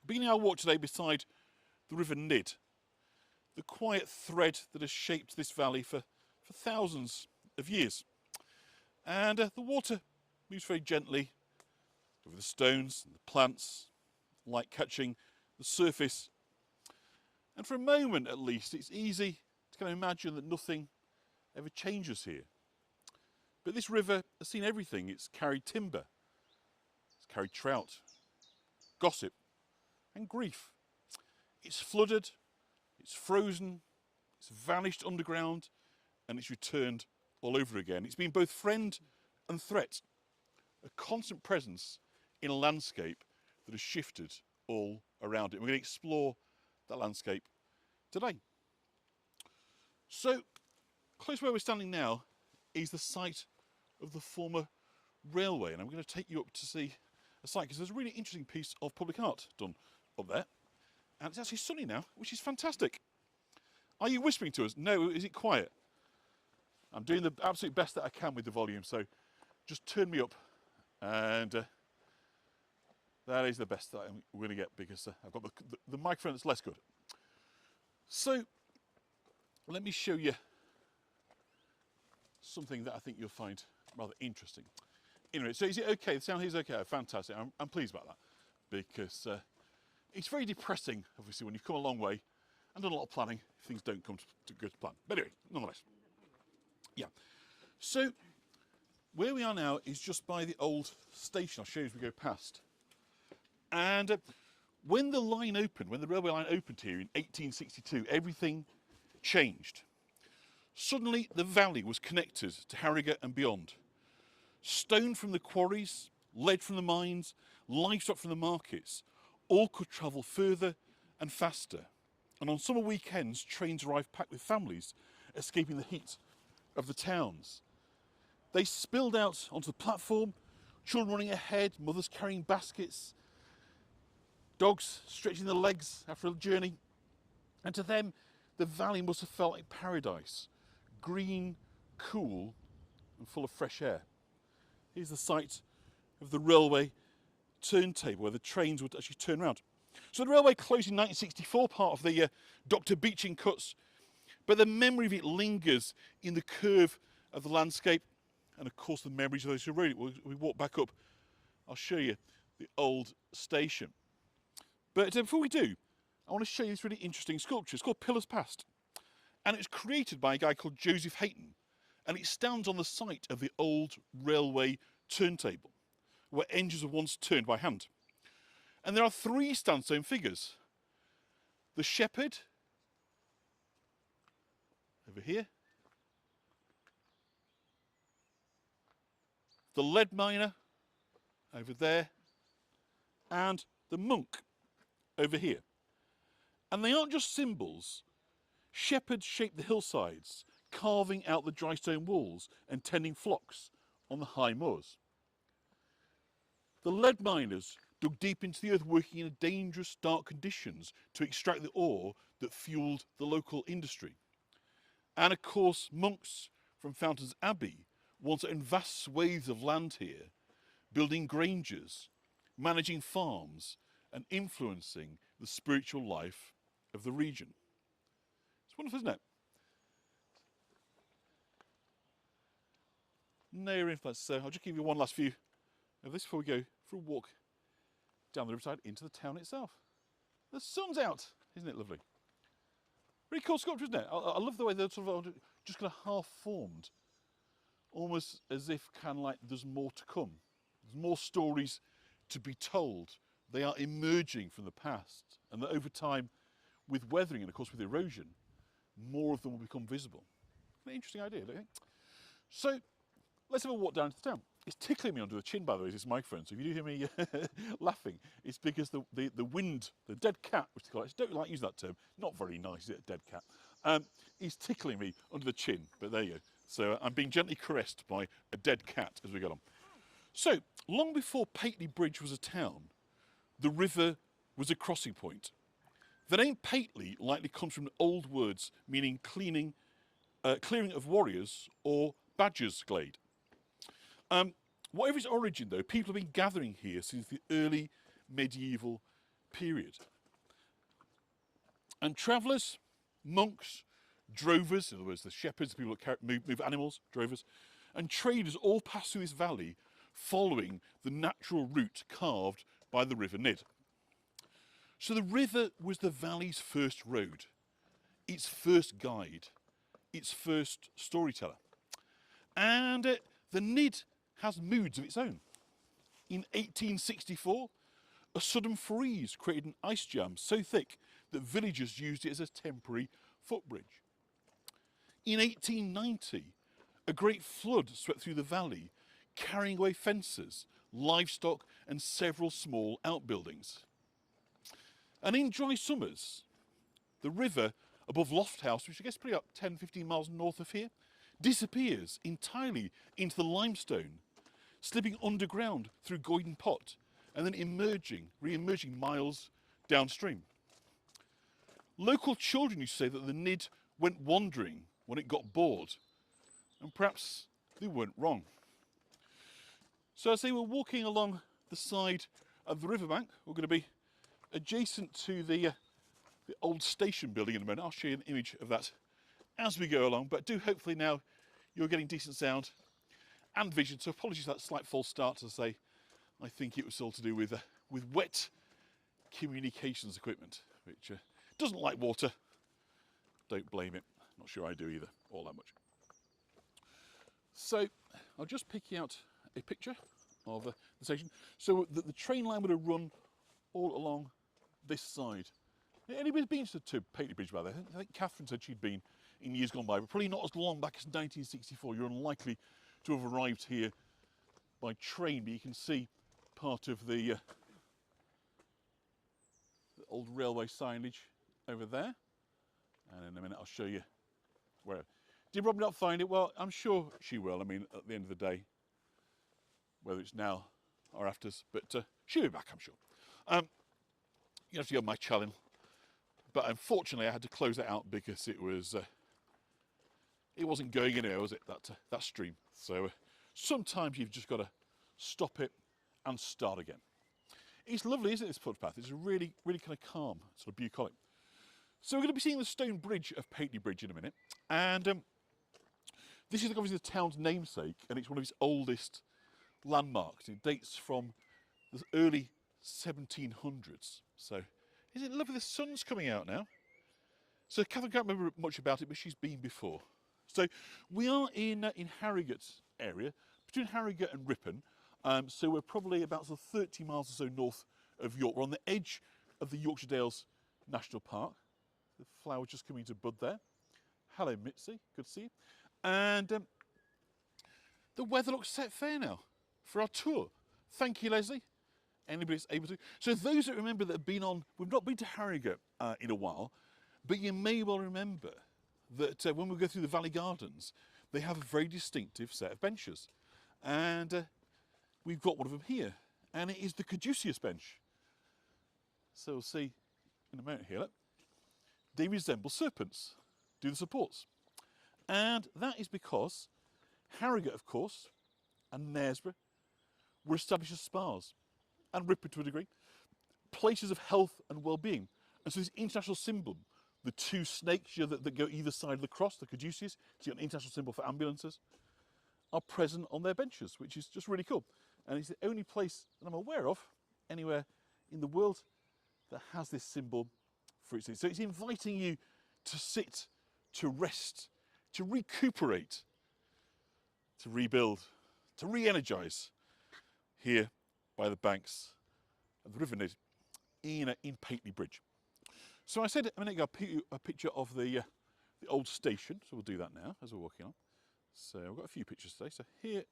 Beginning our walk today beside the River Nid, the quiet thread that has shaped this valley for thousands of years. And the water moves very gently over the stones and the plants, light catching the surface. And for a moment at least, it's easy to kind of imagine that nothing ever changes here. But this river has seen everything. It's carried timber, it's carried trout, gossip and grief. It's flooded, it's frozen, it's vanished underground, and it's returned all over again. It's been both friend and threat, a constant presence in a landscape that has shifted all around it. We're going to explore that landscape today. So, close where we're standing now is the site of the former railway, and I'm going to take you up to see a site because there's a really interesting piece of public art done up there, and it's actually sunny now, which is fantastic. Are you whispering to us? No, is it quiet? I'm doing the absolute best that I can with the volume, so just turn me up, and that is the best that we're going to get because I've got the microphone that's less good. So let me show you something that I think you'll find rather interesting. Anyway, so is it okay? The sound here is okay? Oh, fantastic. I'm pleased about that because it's very depressing, obviously, when you've come a long way and done a lot of planning, if things don't come to good plan. But anyway, nonetheless. Yeah. So where we are now is just by the old station. I'll show you as we go past. And when the line opened, when the railway line opened here in 1862, everything changed. Suddenly, the valley was connected to Harrogate and beyond. Stone from the quarries, lead from the mines, livestock from the markets, all could travel further and faster. And on summer weekends, trains arrived packed with families escaping the heat of the towns. They spilled out onto the platform, children running ahead, mothers carrying baskets, dogs stretching their legs after a journey. And to them, the valley must have felt like paradise, green, cool, and full of fresh air. Here's the site of the railway turntable where the trains would actually turn around. So the railway closed in 1964, part of the Dr. Beeching cuts, but the memory of it lingers in the curve of the landscape and of course the memories of those who rode it. We walk back up, I'll show you the old station. But before we do, I want to show you this really interesting sculpture. It's called Pillars Past, and it's created by a guy called Joseph Hayton, and it stands on the site of the old railway turntable, where engines were once turned by hand. And there are three sandstone figures. The shepherd, over here, the lead miner, over there, and the monk, over here. And they aren't just symbols. Shepherds shape the hillsides, carving out the dry stone walls and tending flocks on the high moors. The lead miners dug deep into the earth, working in dangerous, dark conditions to extract the ore that fueled the local industry. And of course, monks from Fountains Abbey once owned vast swathes of land here, building granges, managing farms, and influencing the spiritual life of the region. It's wonderful, isn't it? No influence. So I'll just give you one last view of this before we go for a walk down the riverside into the town itself. The sun's out, isn't it lovely? Really cool sculpture, isn't it? I love the way they're sort of just kind of half formed, almost as if kind of like there's more to come. There's more stories to be told. They are emerging from the past, and that over time, with weathering and of course with erosion, more of them will become visible. An interesting idea, don't you think? So let's have a walk down into the town. It's tickling me under the chin, by the way, this microphone. So if you do hear me laughing, it's because the wind, the dead cat, which they call it, I don't like using that term, not very nice, is it, a dead cat, is tickling me under the chin, but there you go. So I'm being gently caressed by a dead cat as we go on. So, long before Pateley Bridge was a town, the river was a crossing point. The name Pateley likely comes from old words meaning clearing of warriors or badgers' glade. Whatever its origin though, people have been gathering here since the early medieval period. And travellers, monks, drovers, in other words, the shepherds, the people that move animals, drovers, and traders all passed through this valley following the natural route carved by the River Nid. So the river was the valley's first road, its first guide, its first storyteller. And the Nid has moods of its own. In 1864, a sudden freeze created an ice jam so thick that villagers used it as a temporary footbridge. In 1890, a great flood swept through the valley, carrying away fences, livestock and several small outbuildings. And in dry summers, the river above Lofthouse, which I guess is probably up 10-15 miles north of here, disappears entirely into the limestone, slipping underground through Goyden Pot and then re-emerging miles downstream. Local children used to say that the Nid went wandering when it got bored, and perhaps they weren't wrong. So as they were walking along the side of the riverbank, we're going to be adjacent to the old station building in a moment. I'll show you an image of that as we go along, but do hopefully now you're getting decent sound and vision. So apologies for that slight false start. As I say, I think it was all to do with wet communications equipment, which doesn't like water. Don't blame it. Not sure I do either, all that much. So I'll just pick out a picture of the station. So the train line would have run all along this side. Anybody's been to Pateley Bridge by there? I think Catherine said she'd been in years gone by, but probably not as long back as 1964. You're unlikely to have arrived here by train, but you can see part of the old railway signage over there. And in a minute I'll show you where. Did Robin not find it? Well, I'm sure she will. I mean, at the end of the day, whether it's now or afters, but she'll be back, I'm sure. You have to go on my channel, but unfortunately I had to close that out because it wasn't going anywhere, was it? That stream. So sometimes you've just got to stop it and start again. It's lovely, isn't it, this footpath? It's a really, really kind of calm, sort of bucolic. So we're going to be seeing the stone bridge of Pateley Bridge in a minute, and this is obviously the town's namesake, and it's one of its oldest landmarks. It dates from the early 1700s. So, isn't it lovely? The sun's coming out now. So Catherine can't remember much about it, but she's been before. So we are in Harrogate area, between Harrogate and Ripon. So we're probably about sort of 30 miles or so north of York. We're on the edge of the Yorkshire Dales National Park. The flower's just coming to bud there. Hello, Mitzi. Good to see you. And the weather looks set fair now for our tour. Thank you, Leslie. Anybody that's able to. So those that remember that have been on, we've not been to Harrogate in a while, but you may well remember that when we go through the Valley Gardens, they have a very distinctive set of benches. And we've got one of them here, and it is the caduceus bench. So we'll see in a moment here, look. They resemble serpents, do the supports. And that is because Harrogate, of course, and Knaresborough were established as spas, and Ripon to a degree, places of health and well-being. And so this international symbol, the two snakes that go either side of the cross, the caduceus, so an international symbol for ambulances, are present on their benches, which is just really cool. And it's the only place that I'm aware of, anywhere in the world, that has this symbol for its. So it's inviting you to sit, to rest, to recuperate, to rebuild, to re-energise here by the banks of the River Nid in Pateley Bridge. So I said a minute ago, a picture of the old station, so we'll do that now as we're walking on. So I've got a few pictures today. So here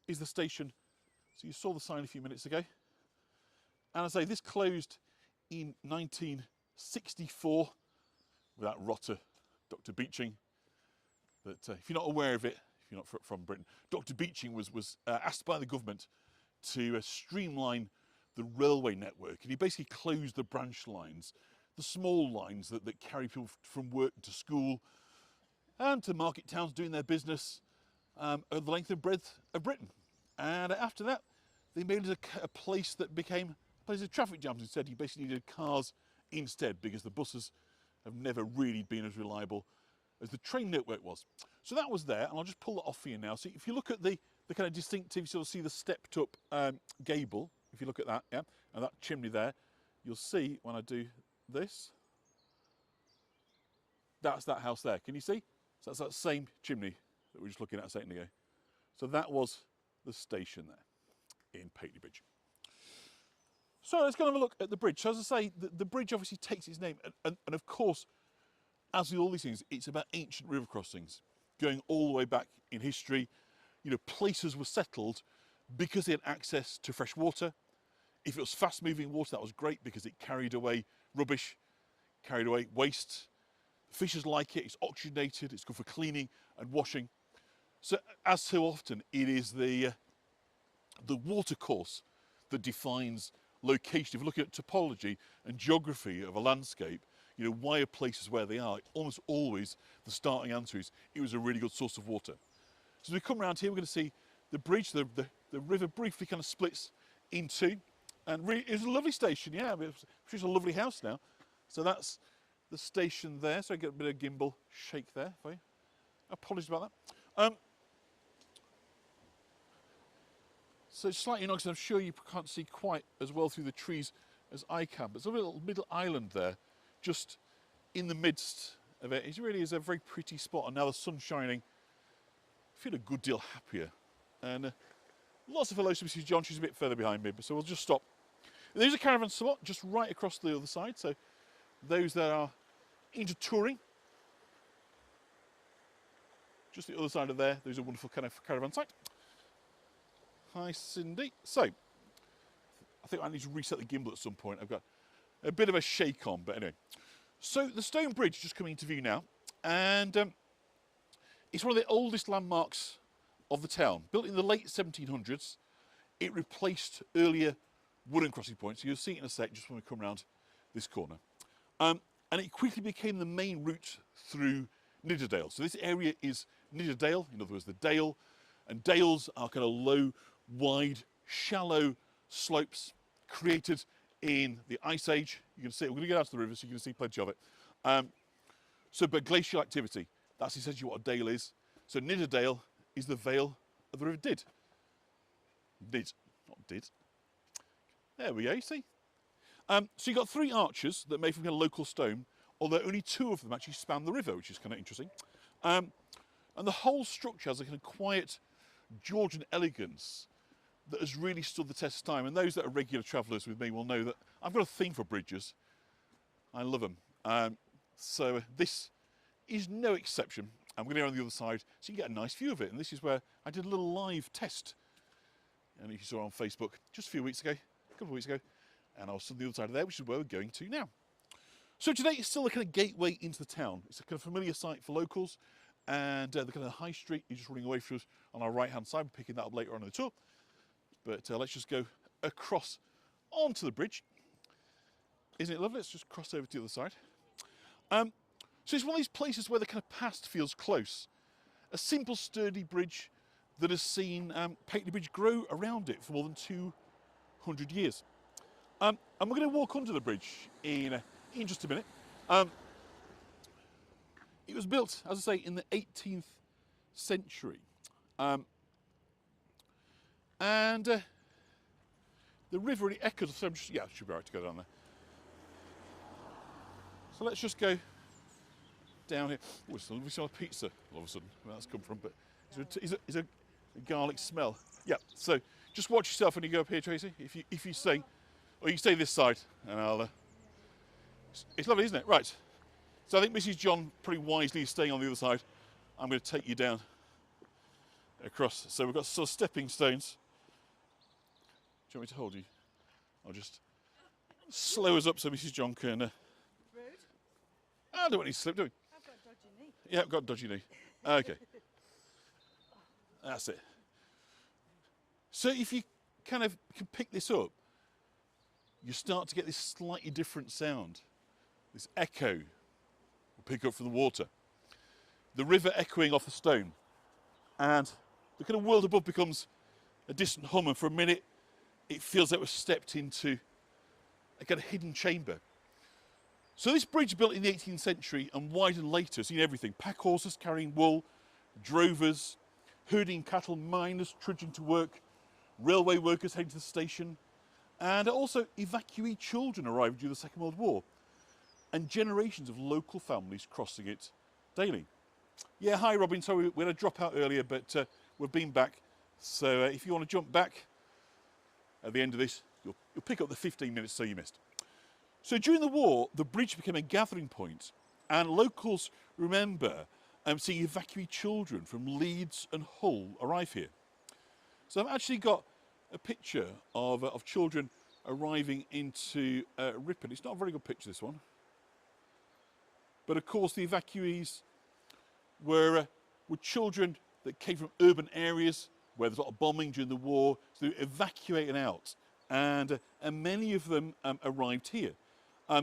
is the station. So you saw the sign a few minutes ago. And I say this closed in 1964 with that rotter, Dr. Beeching. That if you're not aware of it, if you're not from Britain, Dr. Beeching was asked by the government to streamline the railway network, and he basically closed the branch lines, the small lines that carry people from work to school and to market towns doing their business over the length and breadth of Britain. And after that, they made it a place that became places of traffic jams instead. You basically needed cars instead because the buses have never really been as reliable as the train network was. So that was there, and I'll just pull that off for you now. So if you look at the kind of distinctive, you'll see the stepped up gable. If you look at that, yeah, and that chimney there, you'll see when I do this, that's that house there. Can you see? So that's that same chimney that we were just looking at a second ago. So that was the station there in Pateley Bridge. So let's go and have a look at the bridge. So as I say, the bridge obviously takes its name, and of course, as with all these things, it's about ancient river crossings, going all the way back in history. You know, places were settled because they had access to fresh water. If it was fast-moving water, that was great because it carried away rubbish, carried away waste. Fishers like it, it's oxygenated, it's good for cleaning and washing. So, as so often, it is the water course that defines location. If you look at topology and geography of a landscape, you know, why are places where they are? Almost always the starting answer is it was a really good source of water. So as we come around here, we're going to see the bridge, the river briefly kind of splits in two. And really, it's a lovely station, yeah. It's a lovely house now. So that's the station there. So I get a bit of gimbal shake there for you. Apologies about that. So it's slightly annoying because I'm sure you can't see quite as well through the trees as I can. But there's a little middle island there, just in the midst of it. It really is a very pretty spot. And now the sun's shining, I feel a good deal happier. And lots of hellos to Mrs. John. She's a bit further behind me, so we'll just stop. There's a caravan spot just right across the other side. So those that are into touring, just the other side of there, there's a wonderful kind of caravan site. Hi, Cindy. So, I think I need to reset the gimbal at some point. I've got a bit of a shake on, but anyway. So, the stone bridge is just coming into view now, and it's one of the oldest landmarks of the town. Built in the late 1700s, it replaced earlier wooden crossing points. So you'll see it in a sec, just when we come around this corner. And it quickly became the main route through Nidderdale. So this area is Nidderdale, in other words, the dale. And dales are kind of low, wide, shallow slopes created in the Ice Age. You can see, we're going to get out to the river so you can see plenty of it. But glacial activity, that's essentially what a dale is. So Nidderdale is the vale of the River Did. Did, not did. There we go, you see. So you've got three arches that are made from kind of local stone, although only two of them actually span the river, which is kind of interesting. And the whole structure has a kind of quiet Georgian elegance that has really stood the test of time. And those that are regular travellers with me will know that I've got a theme for bridges. I love them. So this is no exception. I'm going to go on the other side so you can get a nice view of it. And this is where I did a little live test. And if you saw it on Facebook just a few weeks ago, a couple of weeks ago, and I was on the other side of there, which is where we're going to now. So today it's still a kind of gateway into the town. It's a kind of familiar site for locals. And the kind of high street is just running away from us on our right-hand side. We're picking that up later on in the tour. But let's just go across onto the bridge. Isn't it lovely? Let's just cross over to the other side. So it's one of these places where the kind of past feels close. A simple, sturdy bridge that has seen Pateley Bridge grow around it for more than 200 years. And we're going to walk under the bridge in just a minute. It was built, as I say, in the 18th century. The river really echoes, so yeah, it should be all right to go down there. So let's just go down here. Oh, we saw a pizza all of a sudden, where that's come from, but is a garlic smell. Yeah, so just watch yourself when you go up here, Tracy. If you stay, or you stay this side, and I'll... it's lovely, isn't it? Right. So I think Mrs. John pretty wisely is staying on the other side. I'm going to take you down across. So we've got sort of stepping stones. Do you want me to hold you? I'll just slow us up so Mrs. John can... Rude. I don't want you to slip, do we? I've got a dodgy knee. Yeah, I've got a dodgy knee. Okay. That's it. So if you kind of can pick this up, you start to get this slightly different sound. This echo will pick up from the water. The river echoing off the stone. And the kind of world above becomes a distant hum, and for a minute it feels like we've stepped into a kind of hidden chamber. So this bridge built in the 18th century and widened later, seen everything. Pack horses carrying wool, drovers, herding cattle, miners trudging to work, railway workers heading to the station, and also evacuee children arrived during the Second World War, and generations of local families crossing it daily. Yeah, hi Robin, sorry we had a drop out earlier, but we've been back. So if you want to jump back at the end of this, you'll pick up the 15 minutes so you missed. So during the war, the bridge became a gathering point, and locals remember seeing evacuee children from Leeds and Hull arrive here. So I've actually got a picture of children arriving into Ripon. It's not a very good picture, this one. But of course, the evacuees were children that came from urban areas where there's a lot of bombing during the war, so they were evacuating out, and many of them arrived here.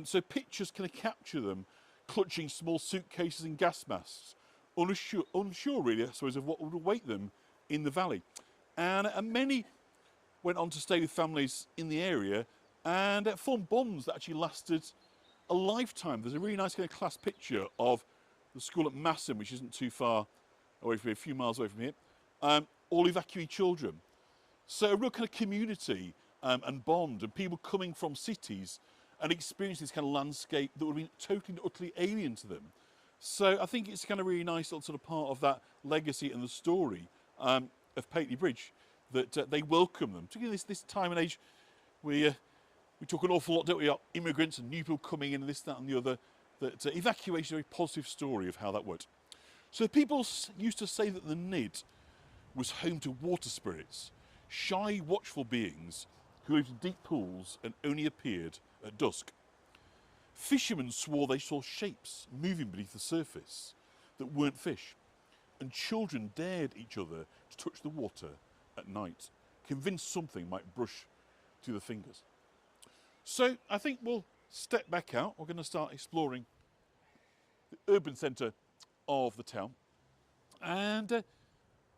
So pictures kind of capture them clutching small suitcases and gas masks, unsure really, I suppose, of what would await them in the valley. And many went on to stay with families in the area and formed bonds that actually lasted a lifetime. There's a really nice kind of class picture of the school at Massam, which isn't too far away from here, a few miles away from here, all evacuee children. So a real kind of community and bond, and people coming from cities and experiencing this kind of landscape that would have been totally and utterly alien to them. So I think it's kind of really nice little sort of part of that legacy and the story of Pateley Bridge, that they welcome them. Particularly this time and age, we talk an awful lot, don't we, about immigrants and new people coming in and this, that and the other, that evacuation is a very positive story of how that worked. So people used to say that the Nid was home to water spirits, shy, watchful beings who lived in deep pools and only appeared at dusk. Fishermen swore they saw shapes moving beneath the surface that weren't fish, and children dared each other to touch the water at night, convinced something might brush through the fingers. So I think we'll step back out. We're going to start exploring the urban centre of the town, and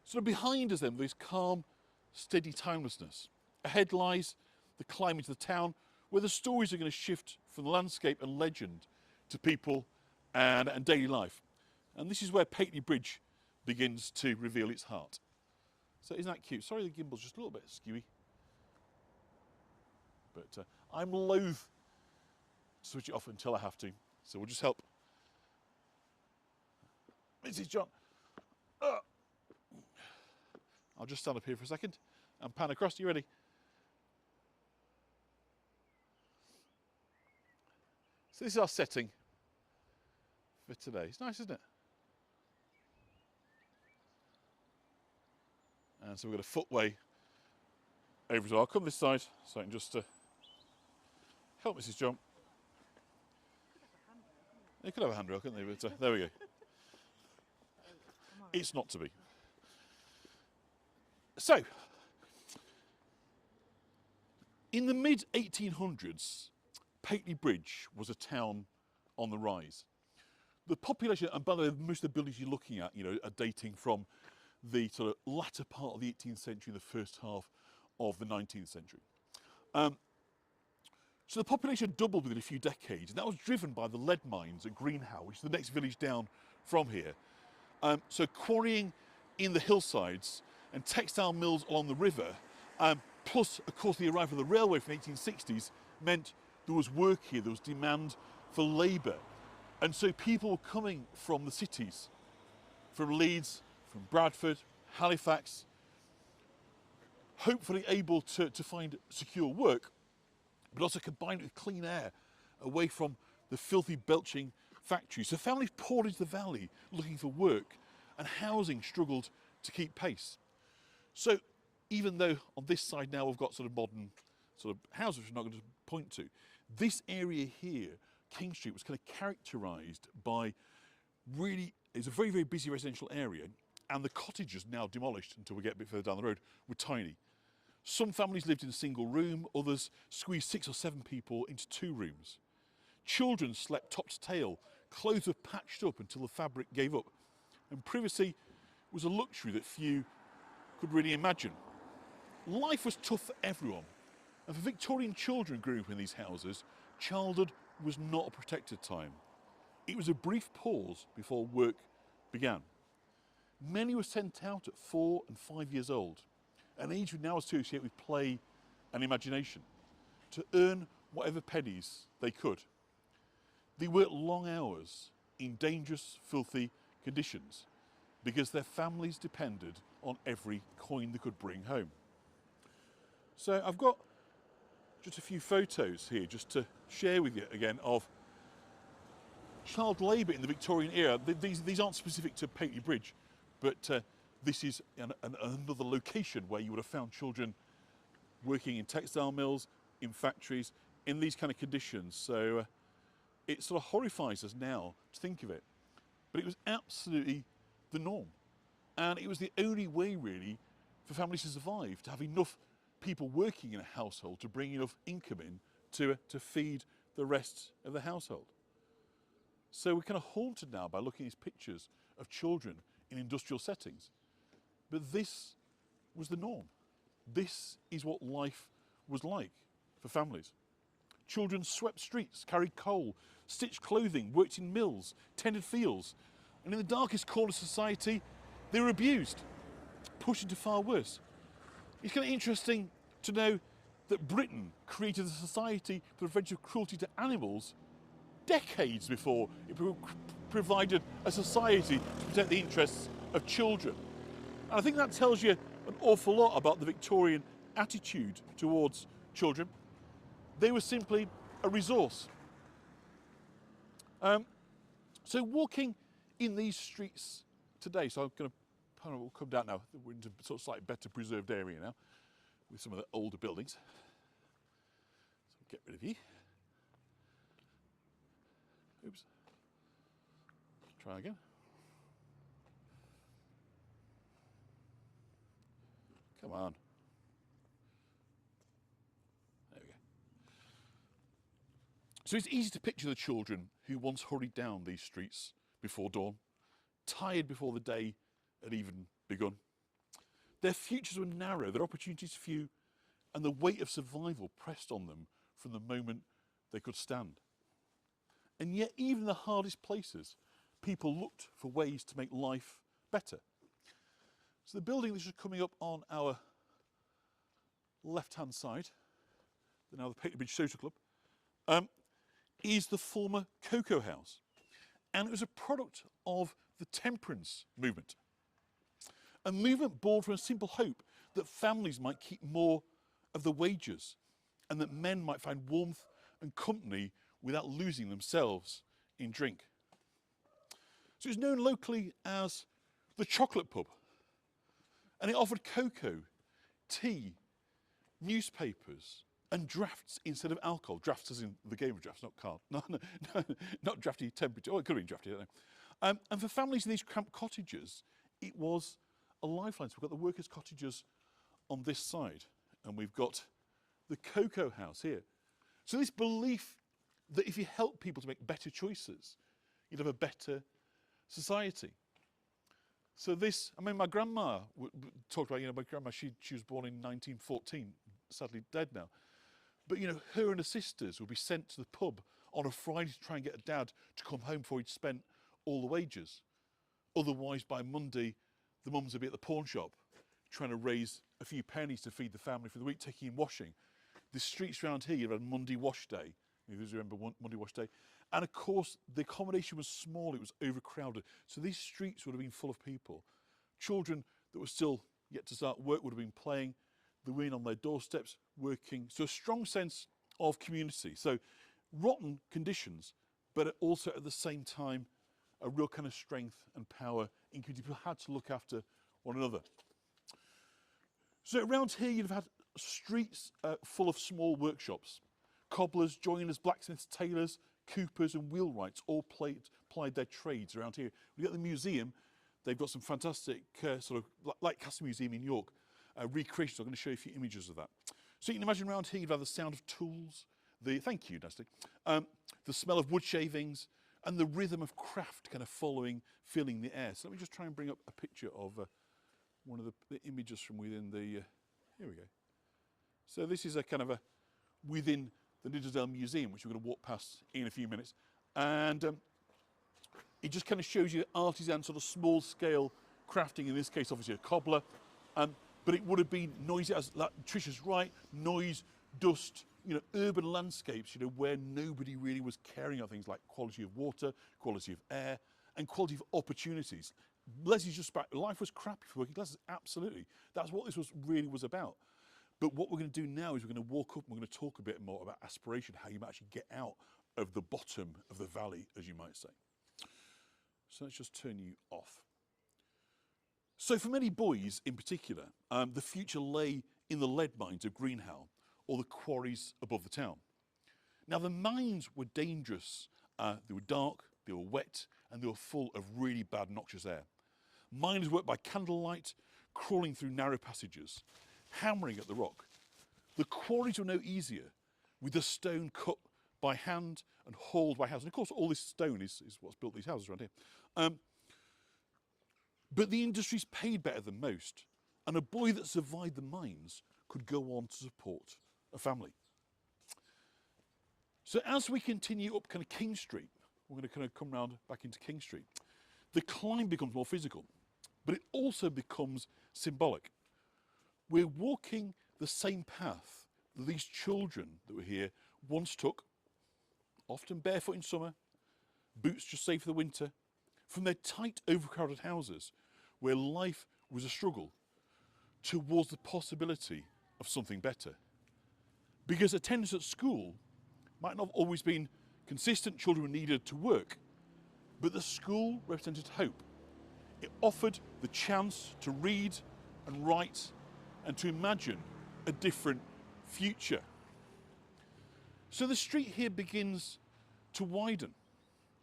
sort of behind us then there's calm, steady timelessness. Ahead lies the climate of the town, where the stories are going to shift from the landscape and legend to people and daily life. And this is where Pateley Bridge begins to reveal its heart. So isn't that cute? Sorry the gimbal's just a little bit skewy. But I'm loath to switch it off until I have to. So we'll just help Mrs. John. I'll just stand up here for a second and pan across. You ready? So this is our setting for today. It's nice, isn't it? And so we've got a footway over as well. I'll come this side so I can just help Mrs. John. They could have a handrail, couldn't they? But there we go. It's not to be. So, in the mid-1800s, Pateley Bridge was a town on the rise. The population, and by the way, most of the buildings you're looking at, you know, are dating from the sort of latter part of the 18th century, the first half of the 19th century. So the population doubled within a few decades, and that was driven by the lead mines at Greenhow, which is the next village down from here. So quarrying in the hillsides and textile mills along the river, plus, of course, the arrival of the railway from the 1860s meant there was work here, there was demand for labour. And so people were coming from the cities, from Leeds, from Bradford, Halifax, hopefully able to find secure work, but also combined with clean air away from the filthy, belching factories. So families poured into the valley looking for work, and housing struggled to keep pace. So even though on this side now we've got sort of modern sort of houses, which we're not going to point to, this area here, King Street, was kind of characterised by really, it's a very, very busy residential area, and the cottages now demolished until we get a bit further down the road were tiny. Some families lived in a single room, others squeezed 6 or 7 people into 2 rooms. Children slept top to tail, clothes were patched up until the fabric gave up, and privacy was a luxury that few could really imagine. Life was tough for everyone, and for Victorian children growing up in these houses, childhood was not a protected time. It was a brief pause before work began. Many were sent out at 4 and 5 years old, an age we now associate with play and imagination, to earn whatever pennies they could. They worked long hours in dangerous, filthy conditions because their families depended on every coin they could bring home. So I've got just a few photos here just to share with you again of child labour in the Victorian era. These aren't specific to Pateley Bridge, but this is another location where you would have found children working in textile mills, in factories, in these kind of conditions. So it sort of horrifies us now to think of it. But it was absolutely the norm. And it was the only way, really, for families to survive, to have enough people working in a household to bring enough income in to feed the rest of the household. So we're kind of haunted now by looking at these pictures of children in industrial settings. But this was the norm. This is what life was like for families. Children swept streets, carried coal, stitched clothing, worked in mills, tended fields. And in the darkest corner of society, they were abused, pushed into far worse. It's kind of interesting to know that Britain created a society for the prevention of cruelty to animals decades before it provided a society to protect the interests of children. And I think that tells you an awful lot about the Victorian attitude towards children. They were simply a resource. So walking in these streets today, so I'm going to we'll come down now, we're into sort of slightly better preserved area now with some of the older buildings. So get rid of you. Oops. Try again. Come on. There we go. So it's easy to picture the children who once hurried down these streets before dawn, tired before the day had even begun. Their futures were narrow, their opportunities few, and the weight of survival pressed on them from the moment they could stand. And yet, even in the hardest places, people looked for ways to make life better. So the building that's just coming up on our left-hand side, now the Pateley Bridge Social Club, is the former Cocoa House. And it was a product of the temperance movement. A movement born from a simple hope that families might keep more of the wages and that men might find warmth and company without losing themselves in drink. So it's known locally as the Chocolate Pub. And it offered cocoa, tea, newspapers and drafts instead of alcohol. Drafts as in the game of drafts, not card. No, not drafty temperature. Oh, it could have been drafty, I don't know. And for families in these cramped cottages, it was a lifeline. So we've got the workers' cottages on this side, and we've got the Cocoa House here. So this belief that if you help people to make better choices, you'd have a better society. So this, I mean, my grandma talked about, my grandma, she was born in 1914, sadly dead now. But, her and her sisters would be sent to the pub on a Friday to try and get a dad to come home before he'd spent all the wages. Otherwise, by Monday, the mums would be at the pawn shop trying to raise a few pennies to feed the family for the week, taking in washing. The streets around here, you had Monday wash day. You remember Monday wash day. And of course, the accommodation was small, it was overcrowded. So these streets would have been full of people. Children that were still yet to start work would have been playing. The women on their doorsteps working. So a strong sense of community. So rotten conditions, but also at the same time, a real kind of strength and power in community. People had to look after one another. So around here, you'd have had streets full of small workshops. Cobblers, joiners, blacksmiths, tailors, coopers and wheelwrights all plied their trades around here. We got the museum. They've got some fantastic sort of, like Castle Museum in York, recreations. I'm going to show you a few images of that. So you can imagine around here, you'd have the sound of tools, thank you, Nasty, the smell of wood shavings, and the rhythm of craft kind of filling the air. So let me just try and bring up a picture of one of the images from within the, here we go. So this is a kind of a within the Nidderdale Museum, which we're going to walk past in a few minutes. And it just kind of shows you artisan sort of small scale crafting, in this case obviously a cobbler, but it would have been noisy, as like, Trisha's right, noise, dust, you know, urban landscapes, you know, where nobody really was caring about things like quality of water, quality of air, and quality of opportunities. Leslie's just back, life was crappy for working classes, absolutely. That's what this really was about. But what we're going to do now is we're going to walk up and we're going to talk a bit more about aspiration, how you might actually get out of the bottom of the valley, as you might say. So let's just turn you off. So for many boys in particular, the future lay in the lead mines of Greenhow or the quarries above the town. Now the mines were dangerous, they were dark, they were wet, and they were full of really bad noxious air. Miners worked by candlelight, crawling through narrow passages, hammering at the rock. The quarries were no easier, with the stone cut by hand and hauled by hands. And of course all this stone is what's built these houses around here. But the industries paid better than most, and a boy that survived the mines could go on to support a family. So as we continue up kind of King Street, we're going to kind of come round back into King Street, the climb becomes more physical, but it also becomes symbolic. We're walking the same path that these children that were here once took, often barefoot in summer, boots just safe for the winter, from their tight, overcrowded houses where life was a struggle towards the possibility of something better. Because attendance at school might not have always been consistent, children were needed to work, but the school represented hope. It offered the chance to read and write and to imagine a different future. So the street here begins to widen.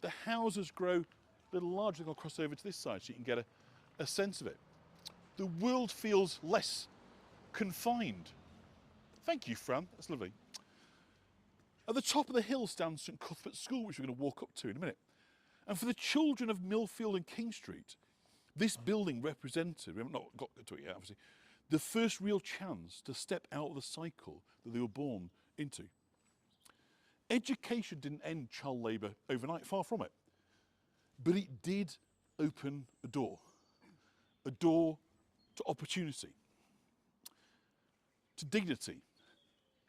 The houses grow a little larger. I'll cross over to this side so you can get a sense of it. The world feels less confined. Thank you, Fran, that's lovely. At the top of the hill stands St Cuthbert School, which we're going to walk up to in a minute. And for the children of Millfield and King Street, this building represented, we haven't not got to it yet obviously, the first real chance to step out of the cycle that they were born into. Education didn't end child labour overnight, far from it. But it did open a door to opportunity, to dignity,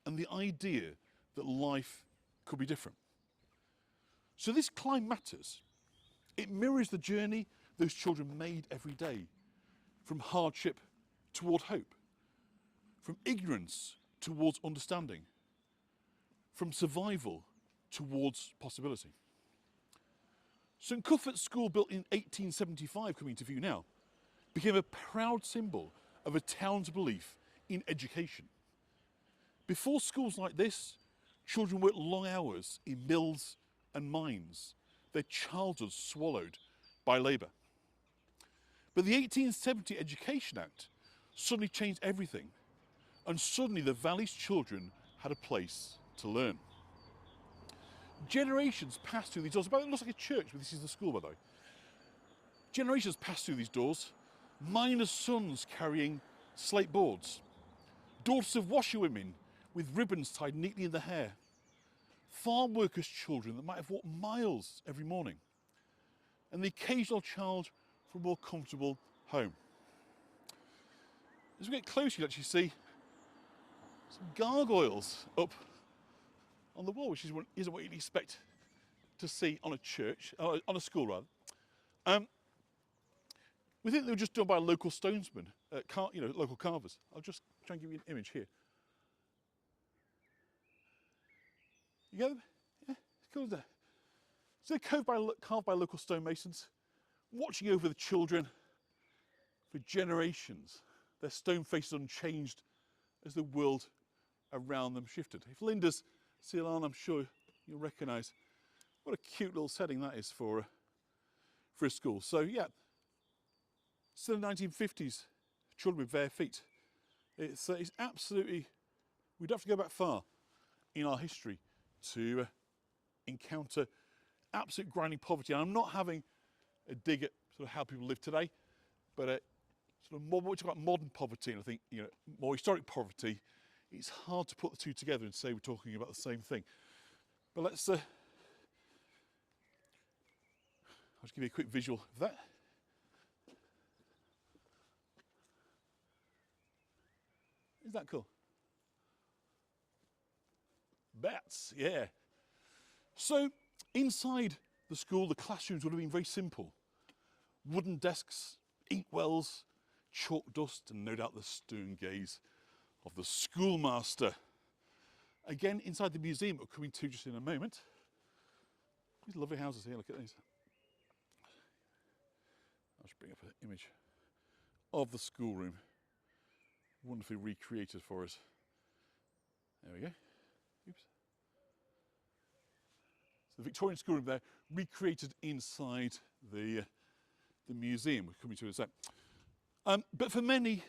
and the idea that life could be different. So this climb matters. It mirrors the journey those children made every day, from hardship toward hope, from ignorance towards understanding, from survival towards possibility. St Cuthbert School, built in 1875, coming into view now, became a proud symbol of a town's belief in education. Before schools like this, children worked long hours in mills and mines, their childhoods swallowed by labour. But the 1870 Education Act suddenly changed everything, and suddenly the valley's children had a place to learn. Generations passed through these doors. It looks like a church, but this is the school, by the way. Generations passed through these doors. Miners' sons carrying slate boards. Daughters of washerwomen with ribbons tied neatly in the hair. Farm workers' children that might have walked miles every morning. And the occasional child from a more comfortable home. As we get closer, you actually see some gargoyles up on the wall, which isn't what you'd expect to see on a church, on a school rather. We think they were just done by a local stonesman, local carvers. I'll just try and give you an image here. You get them? Yeah, it's cool, isn't it? So they're carved by local stonemasons, watching over the children for generations. Their stone faces unchanged as the world around them shifted. If Linda's still on, I'm sure you'll recognise what a cute little setting that is for a school. So yeah, still in the 1950s, children with bare feet. It's absolutely, we don't have to go back far in our history to encounter absolute grinding poverty. And I'm not having a dig at sort of how people live today, but sort of more, what we talk about modern poverty, and I think more historic poverty it's hard to put the two together and say we're talking about the same thing. But let's, I'll just give you a quick visual of that. Isn't that cool? Bats, yeah. So inside the school, the classrooms would have been very simple. Wooden desks, inkwells, chalk dust, and no doubt the stern gaze of the schoolmaster. Again, inside the museum, we're coming to just in a moment. These lovely houses here, look at these. I'll just bring up an image of the schoolroom. Wonderfully recreated for us. There we go. Oops. So the Victorian schoolroom there, recreated inside the museum. We're coming to it in a sec. But for many,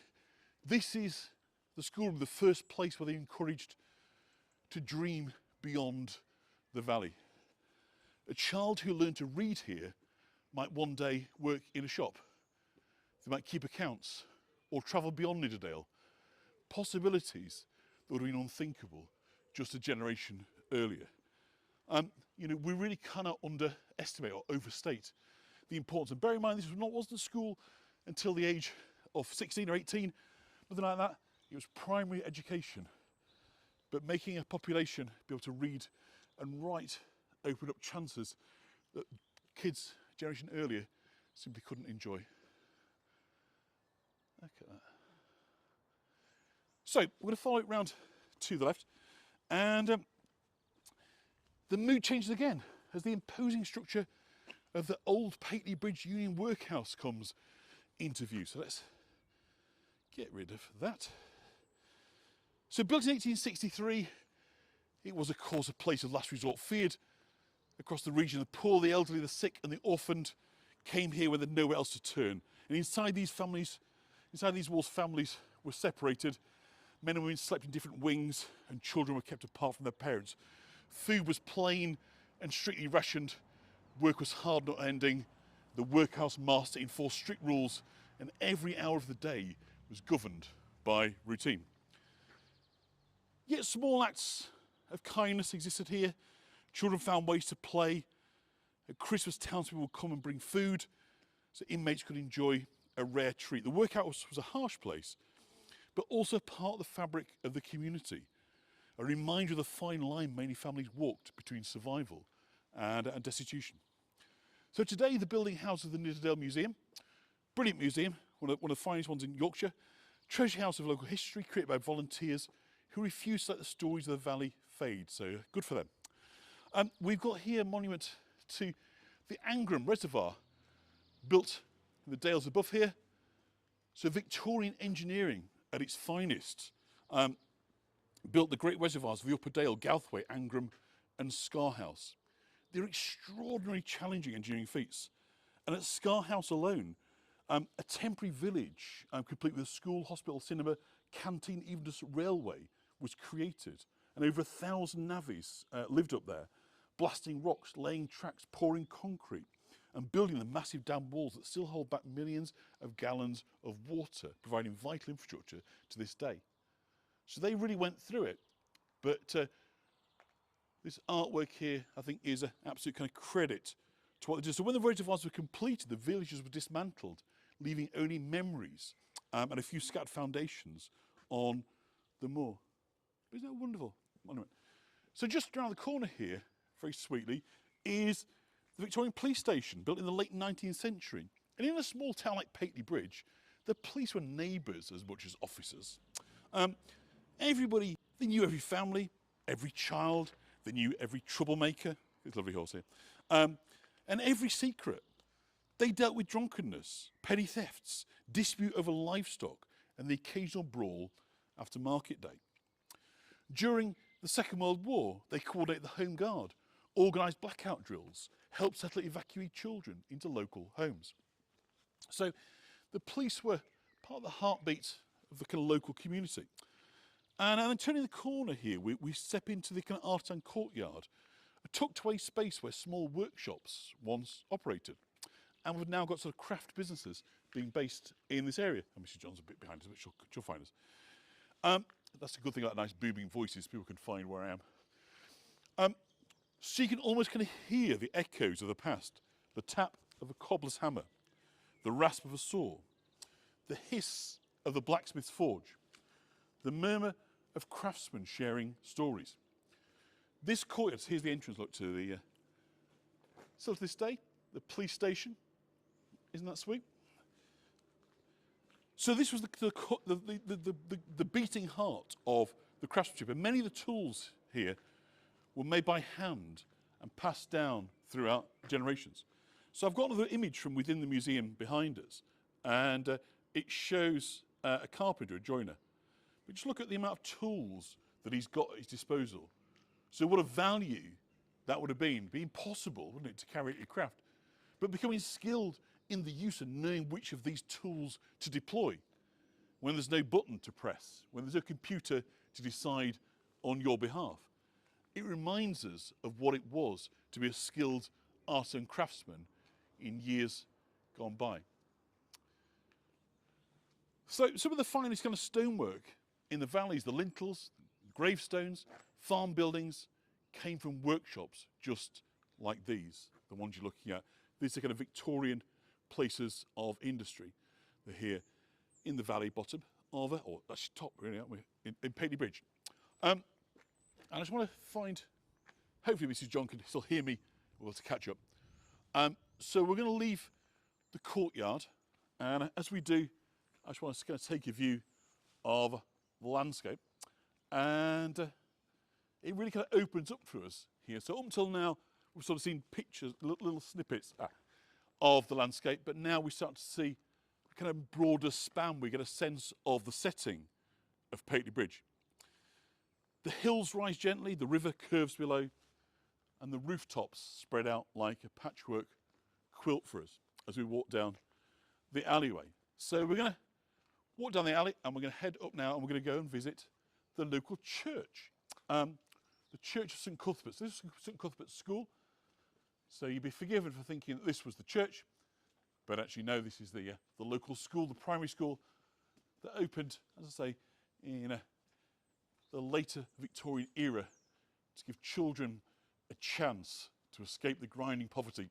this is the schoolroom, the first place where they're encouraged to dream beyond the valley. A child who learned to read here might one day work in a shop. They might keep accounts or travel beyond Nidderdale. Possibilities that would have been unthinkable just a generation earlier. You know, we really cannot underestimate or overstate the importance. And bear in mind, this wasn't a school until the age of 16 or 18, nothing like that. It was primary education. But making a population be able to read and write opened up chances that kids a generation earlier simply couldn't enjoy. Look at that. So we're going to follow it round to the left, and the mood changes again as the imposing structure of the old Pateley Bridge Union Workhouse comes into view. So let's get rid of that. So built in 1863, it was of course a place of last resort, feared across the region. The poor, the elderly, the sick and the orphaned came here when they had nowhere else to turn. And inside these walls, families were separated. Men and women slept in different wings and children were kept apart from their parents. Food was plain and strictly rationed. Work was hard, not ending. The workhouse master enforced strict rules and every hour of the day was governed by routine. Yet small acts of kindness existed here. Children found ways to play. At Christmas, townspeople would come and bring food so inmates could enjoy a rare treat. The workhouse was a harsh place, but also part of the fabric of the community. A reminder of the fine line many families walked between survival and destitution. So today the building houses the Nidderdale Museum. Brilliant museum, one of the finest ones in Yorkshire. Treasure house of local history created by volunteers who refuse to let the stories of the valley fade. So good for them. We've got here a monument to the Angram Reservoir, built in the dales above here. So Victorian engineering at its finest, built the great reservoirs of the Upper Dale, Gouthway, Angram and Scarhouse. They're extraordinarily challenging engineering feats. And at Scarhouse alone, a temporary village, complete with a school, hospital, cinema, canteen, even just railway, was created. And over 1,000 navvies lived up there, blasting rocks, laying tracks, pouring concrete, and building the massive dam walls that still hold back millions of gallons of water, providing vital infrastructure to this day. So they really went through it. But this artwork here, I think, is an absolute kind of credit to what they did. So when the reservoirs were completed, the villages were dismantled, leaving only memories and a few scattered foundations on the moor. Isn't that a wonderful monument? So just around the corner here, very sweetly, is the Victorian police station, built in the late 19th century. And in a small town like Pateley Bridge, the police were neighbours as much as officers. Everybody, they knew every family, every child, they knew every troublemaker. This lovely horse here. And every secret. They dealt with drunkenness, petty thefts, dispute over livestock, and the occasional brawl after market day. During the Second World War, they coordinated the Home Guard, organised blackout drills, helped settle evacuee children into local homes. So the police were part of the heartbeat of the kind of local community. And then turning the corner here, we step into the kind of artisan courtyard, a tucked away space where small workshops once operated. And we've now got sort of craft businesses being based in this area. And Mrs. John's a bit behind us, but she'll find us. That's a good thing about nice booming voices. People can find where I am. So you can almost kind of hear the echoes of the past. The tap of a cobbler's hammer, the rasp of a saw, the hiss of the blacksmith's forge, the murmur of craftsmen sharing stories. This courtyard, here's the entrance look to the, still to this day, the police station. Isn't that sweet? So this was the beating heart of the craftsmanship, and many of the tools here were made by hand and passed down throughout generations. So I've got another image from within the museum behind us, and it shows a carpenter, a joiner. But just look at the amount of tools that he's got at his disposal. So what a value that would have been. It'd be impossible, wouldn't it, to carry out your craft. But becoming skilled in the use and knowing which of these tools to deploy when there's no button to press, when there's no computer to decide on your behalf. It reminds us of what it was to be a skilled artisan and craftsman in years gone by. So some of the finest kind of stonework in the valleys, the lintels, gravestones, farm buildings, came from workshops just like these, the ones you're looking at. These are kind of Victorian places of industry. They're here in the valley bottom of, or actually top really, aren't we, in Pateley Bridge. And I just want to find, hopefully Mrs. John can still hear me, we'll to catch up. So we're going to leave the courtyard, and as we do, I just want to kind of take a view of the landscape, and it really kind of opens up for us here. So up until now, we've sort of seen pictures, little snippets of the landscape, but now we start to see a kind of broader span. We get a sense of the setting of Pateley Bridge. The hills rise gently, the river curves below, and the rooftops spread out like a patchwork quilt for us as we walk down the alleyway. So we're going to walk down the alley, and we're going to head up now, and we're going to go and visit the local church, the Church of St Cuthbert. So this is St Cuthbert's school. So you'd be forgiven for thinking that this was the church, but actually no, this is the local school, the primary school that opened, as I say, in the later Victorian era to give children a chance to escape the grinding poverty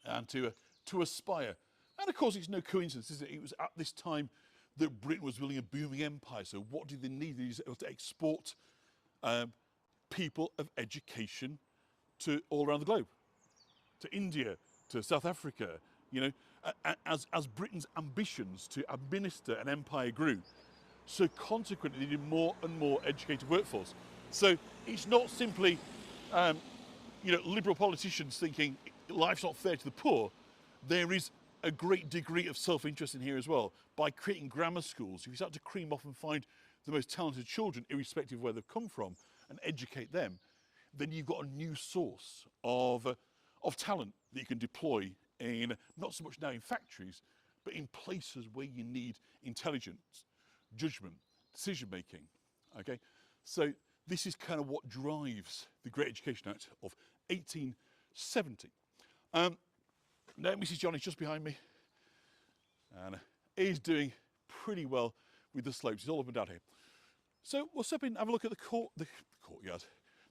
and to aspire. And of course, it's no coincidence, is it? It was at this time that Britain was building a booming empire. So what did they need? They needed to export people of education to all around the globe, to India, to South Africa. You know, as Britain's ambitions to administer an empire grew, so consequently they needed more and more educated workforce. So it's not simply, you know, liberal politicians thinking life's not fair to the poor. There is a great degree of self-interest in here as well. By creating grammar schools, if you start to cream off and find the most talented children, irrespective of where they've come from, and educate them, then you've got a new source of talent that you can deploy in, not so much now in factories, but in places where you need intelligence, judgment, decision making. Okay, so this is kind of what drives the Great Education Act of 1870. Now Mrs. John is just behind me, and is doing pretty well with the slopes. It's all up and down here. So we'll step in and have a look at the courtyard,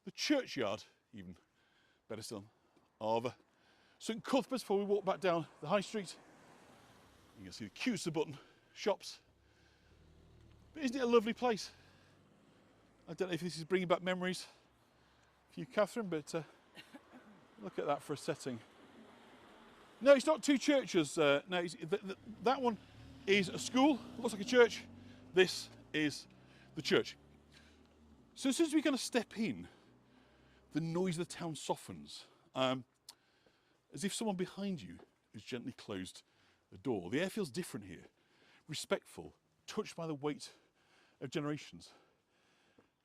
the churchyard, even better still, of St Cuthbert's before we walk back down the high street. You can see the queues, the button, shops. But isn't it a lovely place? I don't know if this is bringing back memories for you, Catherine, but look at that for a setting. No, it's not two churches. No, that one is a school, looks like a church. This is the church. So as soon as we kind of step in, the noise of the town softens, as if someone behind you has gently closed the door. The air feels different here, respectful, touched by the weight of generations.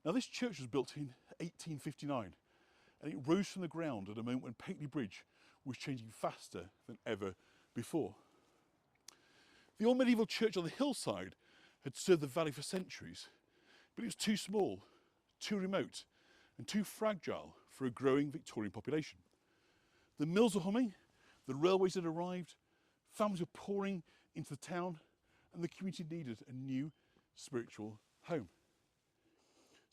Now this church was built in 1859, and it rose from the ground at a moment when Pateley Bridge was changing faster than ever before. The old medieval church on the hillside had served the valley for centuries, but it was too small, too remote, and too fragile for a growing Victorian population. The mills were humming, the railways had arrived, families were pouring into the town, and the community needed a new spiritual home.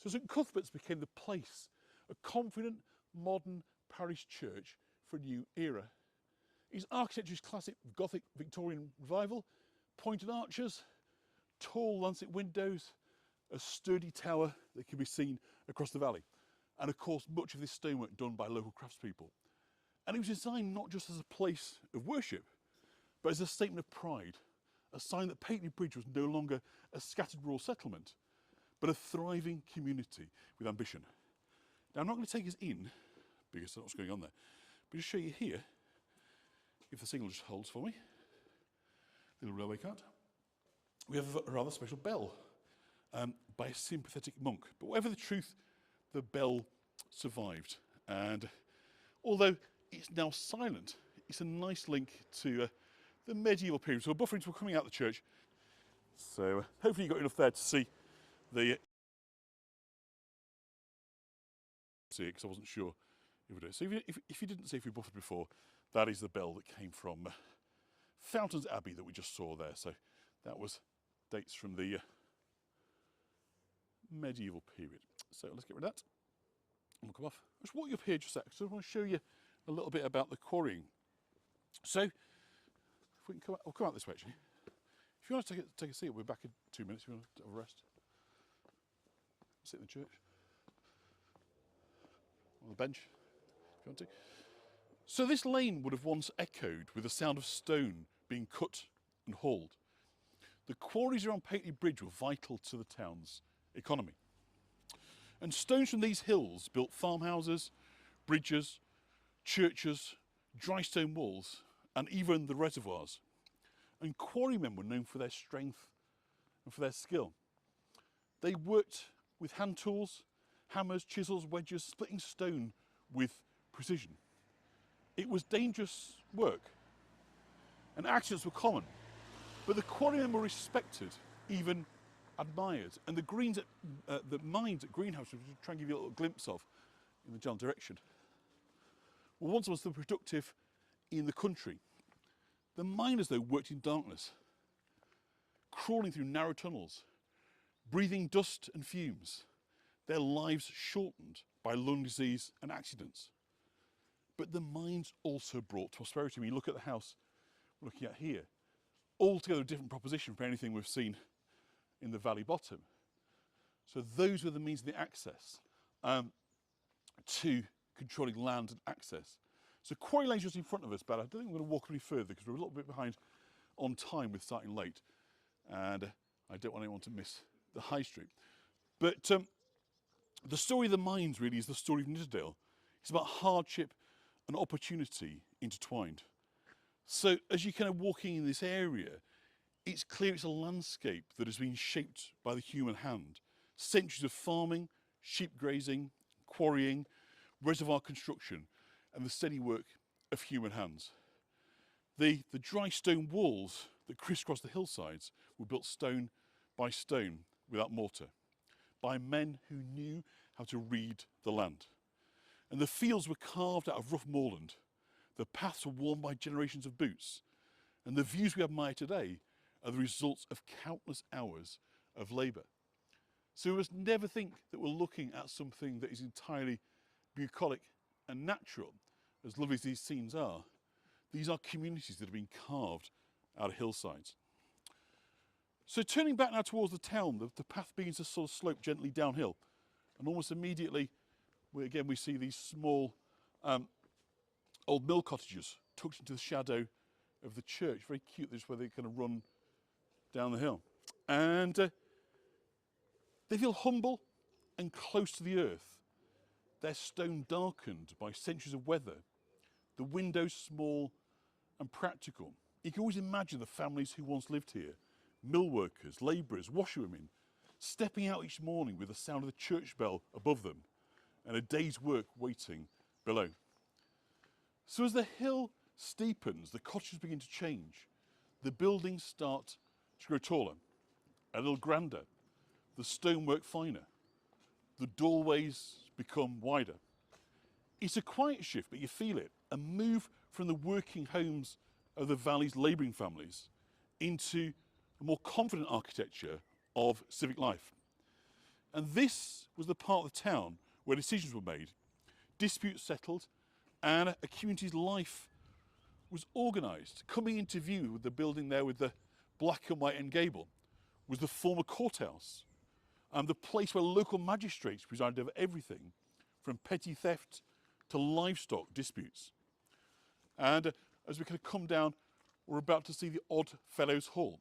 So St Cuthbert's became the place, a confident, modern parish church for a new era. Its architecture is classic Gothic Victorian revival, pointed arches, tall lancet windows, a sturdy tower that can be seen across the valley, and of course much of this stonework done by local craftspeople. And it was designed not just as a place of worship, but as a statement of pride, a sign that Pateley Bridge was no longer a scattered rural settlement, but a thriving community with ambition. Now I'm not going to take us in, because that's what's going on there, but just show you here, if the signal just holds for me, little railway cart, we have a rather special bell by a sympathetic monk. But whatever the truth, the bell survived. And although it's now silent, it's a nice link to the medieval period. So we're buffering till we're coming out of the church. So hopefully you got enough there to see the... see it, because I wasn't sure if we did. So if you didn't see if we buffered before, that is the bell that came from Fountains Abbey that we just saw there. So that was dates from the medieval period. So let's get rid of that. And we'll come off. Let's walk you up here just a sec. So I want to show you a little bit about the quarrying. So if we can come out, we'll come out this way actually. If you want to take a seat, we're back in 2 minutes. If you want to have a rest, sit in the church on the bench if you want to. So this lane would have once echoed with the sound of stone being cut and hauled. The quarries around Pateley Bridge were vital to the town's economy. And stones from these hills built farmhouses, bridges, churches, dry stone walls, and even the reservoirs. And quarrymen were known for their strength and for their skill. They worked with hand tools, hammers, chisels, wedges, splitting stone with precision. It was dangerous work, and accidents were common. But the quarrymen were respected, even admired. And the mines at Greenhouse, which we'll try and give you a little glimpse of in the general direction, were once the productive in the country. The miners, though, worked in darkness, crawling through narrow tunnels, breathing dust and fumes, their lives shortened by lung disease and accidents. But the mines also brought prosperity. When you look at the house we're looking at here, altogether a different proposition from anything we've seen in the valley bottom. So those were the means of the access to controlling land and access. So quarry lane's just in front of us, but I don't think we're going to walk any further because we're a little bit behind on time with starting late, and I don't want anyone to miss the high street. But the story of the mines really is the story of Nidderdale. It's about hardship and opportunity intertwined. So as you're kind of walking in this area, it's clear it's a landscape that has been shaped by the human hand. Centuries of farming, sheep grazing, quarrying, reservoir construction, and the steady work of human hands. The dry stone walls that crisscross the hillsides were built stone by stone without mortar, by men who knew how to read the land. And the fields were carved out of rough moorland. The paths were worn by generations of boots. And the views we admire today are the results of countless hours of labour. So we must never think that we're looking at something that is entirely bucolic and natural, as lovely as these scenes are. These are communities that have been carved out of hillsides. So turning back now towards the town, the path begins to sort of slope gently downhill. And almost immediately, we see these small old mill cottages tucked into the shadow of the church. Very cute, this is where they kind of run down the hill. And they feel humble and close to the earth. Their stone darkened by centuries of weather. The windows small and practical. You can always imagine the families who once lived here. Mill workers, labourers, washerwomen, stepping out each morning with the sound of the church bell above them and a day's work waiting below. So as the hill steepens, the cottages begin to change. The buildings start to grow taller, a little grander, the stonework finer. The doorways become wider. It's a quiet shift, but you feel it. A move from the working homes of the valley's labouring families into a more confident architecture of civic life. And this was the part of the town where decisions were made, disputes settled, and a community's life was organised. Coming into view with the building there with the black and white end gable was the former courthouse, and the place where local magistrates presided over everything from petty theft to livestock disputes. And as we kind of come down, we're about to see the Odd Fellows Hall.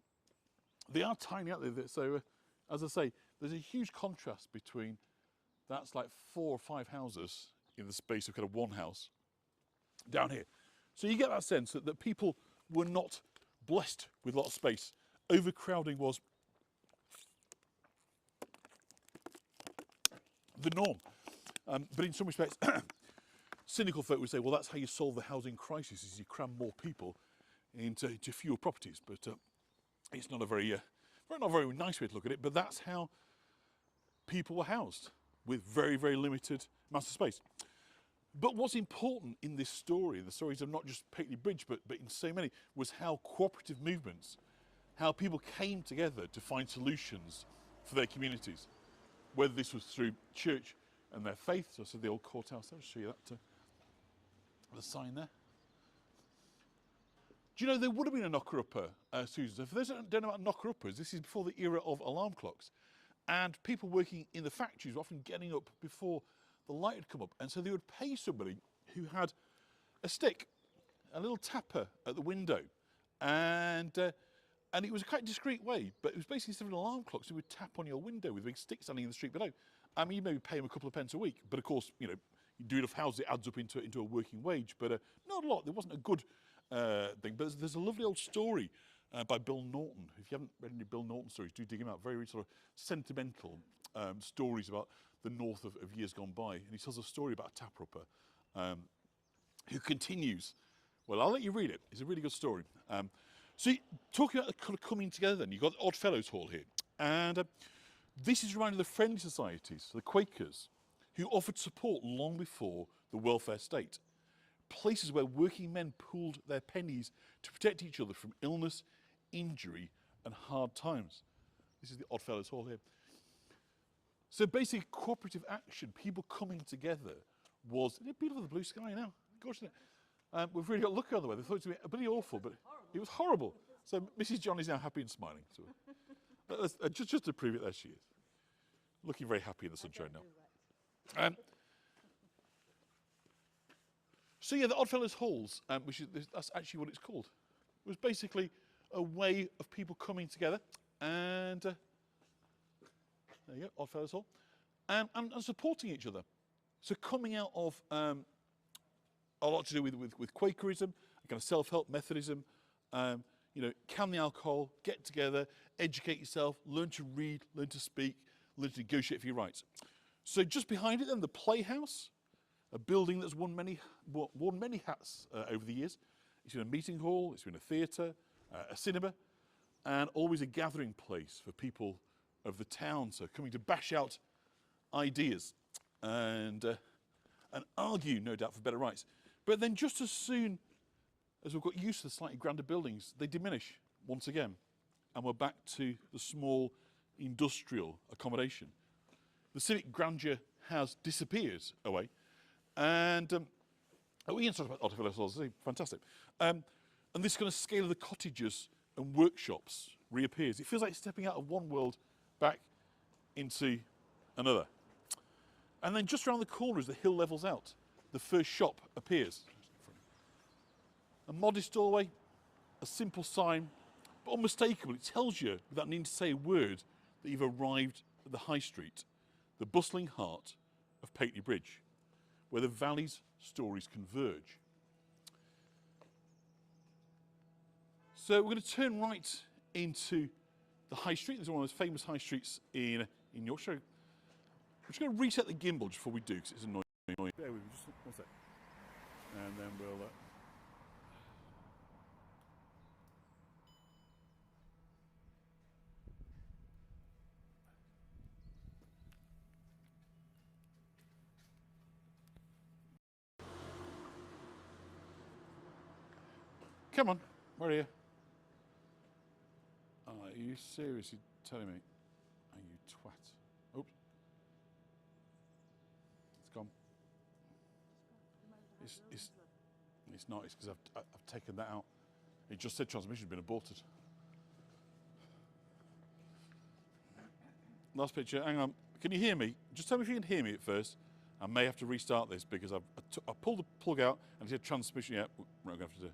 They are tiny, aren't they? So, as I say, there's a huge contrast between that's like 4 or 5 houses in the space of kind of one house down here. So you get that sense that people were not blessed with a lot of space. Overcrowding was the norm. But in some respects, cynical folk would say, well, that's how you solve the housing crisis, is you cram more people into fewer properties. But it's not a very nice way to look at it, but that's how people were housed, with very, very limited amounts of space. But what's important in this story, the stories of not just Pateley Bridge, but in so many, was how cooperative movements, how people came together to find solutions for their communities, whether this was through church and their faith. So I said the old courthouse, I'll show you that, the sign there. Do you know there would have been a knocker-upper, Susan? So for those that don't know about knocker-uppers, this is before the era of alarm clocks. And people working in the factories were often getting up before the light had come up. And so they would pay somebody who had a stick, a little tapper at the window. And it was a quite discreet way, but it was basically instead of an alarm clock, so you would tap on your window with a big stick standing in the street below. I mean, you maybe pay them a couple of pence a week, but of course, you know, you do enough houses, it adds up into a working wage, but not a lot. There wasn't a good thing. But there's a lovely old story by Bill Norton. If you haven't read any Bill Norton stories, do dig him out. Very, very sort of sentimental stories about the north of years gone by. And he tells a story about a tap-upper who continues. Well, I'll let you read it. It's a really good story. So talking about the kind of coming together then, you've got the Odd Fellows Hall here. And this is reminded of the Friendly Societies, the Quakers, who offered support long before the welfare state. Places where working men pooled their pennies to protect each other from illness, injury, and hard times. This is the Odd Fellows Hall here. So basically, cooperative action, people coming together was, isn't it beautiful, the blue sky now? Gosh, isn't it? We've really got to look at the weather. I thought it was a bit awful, but it was horrible. So Mrs. John is now happy and smiling. So, just to prove it, there she is. Looking very happy in the sunshine now. So yeah, the Odd Fellows Halls, that's actually what it's called. It was basically a way of people coming together and there you go, Odd Fellows Hall, and supporting each other. So coming out of a lot to do with Quakerism, kind of self-help Methodism, you know, can the alcohol, get together, educate yourself, learn to read, learn to speak, learn to negotiate for your rights. So just behind it then, the Playhouse, a building that's worn many hats over the years. It's been a meeting hall, it's been a theatre, a cinema, and always a gathering place for people of the town, so coming to bash out ideas and argue, no doubt, for better rights. But then just as soon as we've got used to the slightly grander buildings, they diminish once again, and we're back to the small industrial accommodation. The civic grandeur has disappeared away, and we can talk about Odd Fellows Halls, fantastic. And this kind of scale of the cottages and workshops reappears. It feels like stepping out of one world back into another. And then just around the corner as the hill levels out, the first shop appears. A modest doorway, a simple sign, but unmistakable. It tells you, without needing to say a word, that you've arrived at the high street, the bustling heart of Pateley Bridge, where the valley's stories converge. So we're going to turn right into the high street. This is one of those famous high streets in Yorkshire. We're just going to reset the gimbal just before we do, because it's annoying. Bear with me, just one sec. And then we'll... Come on, where are you? Are you seriously telling me? Are you twat? Oops. It's not. It's because I've taken that out. It just said transmission had been aborted. Last picture. Hang on. Can you hear me? Just tell me if you can hear me at first. I may have to restart this because I pulled the plug out and it said transmission. Yeah, we're not going to have to do.